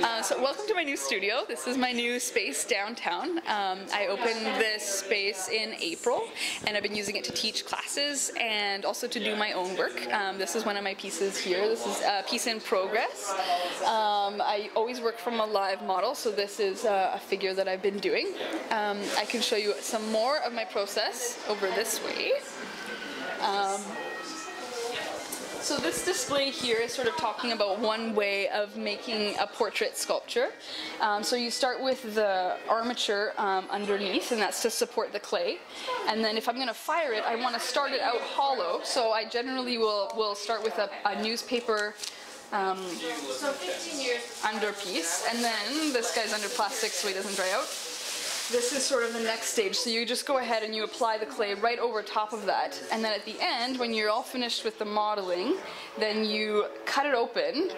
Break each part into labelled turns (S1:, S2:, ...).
S1: So welcome to my new studio. This is my new space downtown. I opened this space in April and I've been using it to teach classes and also to do my own work. This is one of my pieces here. This is a piece in progress. I always work from a live model, so this is a figure that I've been doing. I can show you some more of my process over this way. So this display here is sort of talking about one way of making a portrait sculpture. So you start with the armature underneath, and that's to support the clay. And then if I'm going to fire it, I want to start it out hollow. So I generally will start with a newspaper underpiece, and then this guy's under plastic so he doesn't dry out. This is sort of the next stage, so you just go ahead and you apply the clay right over top of that, and then at the end, when you're all finished with the modeling, then you cut it open,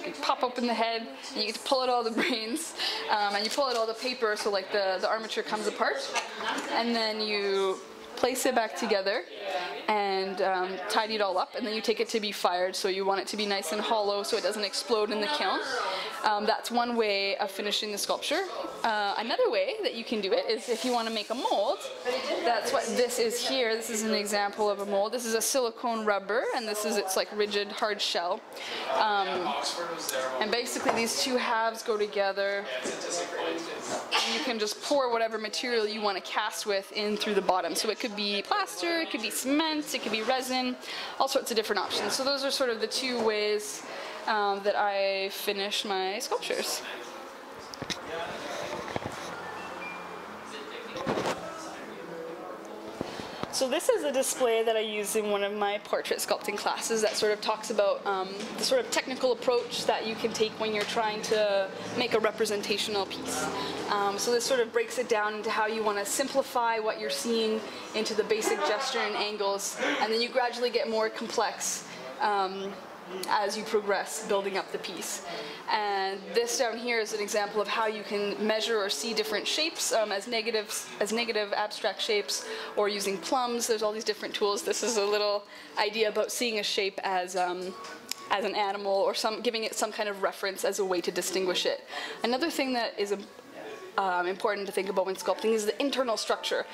S1: you pop open the head, and you get to pull out all the brains, and you pull out all the paper so like the armature comes apart, and then you place it back together and tidy it all up, and then you take it to be fired, so you want it to be nice and hollow so it doesn't explode in the kiln. That's one way of finishing the sculpture. Another way that you can do it is if you want to make a mold. That's what this is here. This is an example of a mold. This is a silicone rubber, and this is its like rigid hard shell. And basically these two halves go together. And you can just pour whatever material you want to cast with in through the bottom. So it could be plaster, it could be cement, it could be resin, all sorts of different options. So those are sort of the two ways that I finish my sculptures. So this is a display that I use in one of my portrait sculpting classes that sort of talks about the sort of technical approach that you can take when you're trying to make a representational piece. So this sort of breaks it down into how you want to simplify what you're seeing into the basic gesture and angles, and then you gradually get more complex as you progress building up the piece. And this down here is an example of how you can measure or see different shapes as negative abstract shapes, or using plums. There's all these different tools. This is a little idea about seeing a shape as an animal, or giving it some kind of reference as a way to distinguish it. Another thing that is important to think about when sculpting is the internal structure.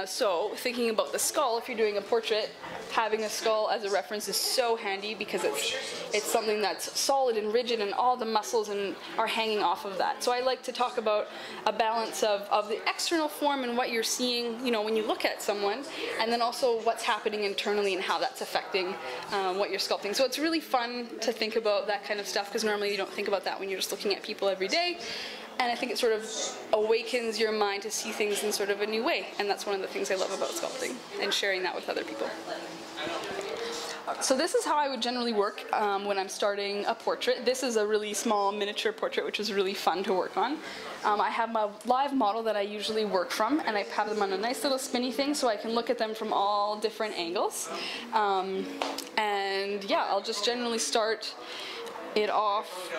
S1: So thinking about the skull, if you're doing a portrait, having a skull as a reference is so handy because it's something that's solid and rigid, and all the muscles are hanging off of that. So I like to talk about a balance of the external form and what you're seeing, you know, when you look at someone, and then also what's happening internally and how that's affecting what you're sculpting. So it's really fun to think about that kind of stuff, because normally you don't think about that when you're just looking at people every day. And I think it sort of awakens your mind to see things in sort of a new way. And that's one of the things I love about sculpting, and sharing that with other people. So this is how I would generally work when I'm starting a portrait. This is a really small miniature portrait, which is really fun to work on. I have my live model that I usually work from, and I have them on a nice little spinny thing so I can look at them from all different angles. And yeah, I'll just generally start it off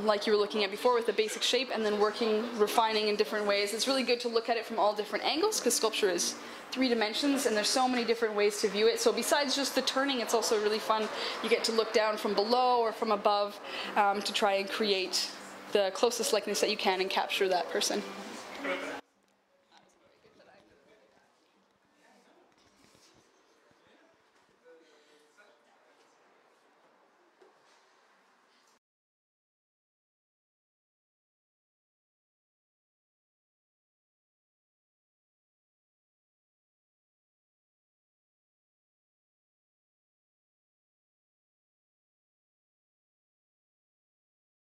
S1: like you were looking at before, with the basic shape, and then refining in different ways. It's really good to look at it from all different angles, because sculpture is 3 dimensions and there's so many different ways to view it. So besides just the turning, it's also really fun. You get to look down from below or from above to try and create the closest likeness that you can and capture that person.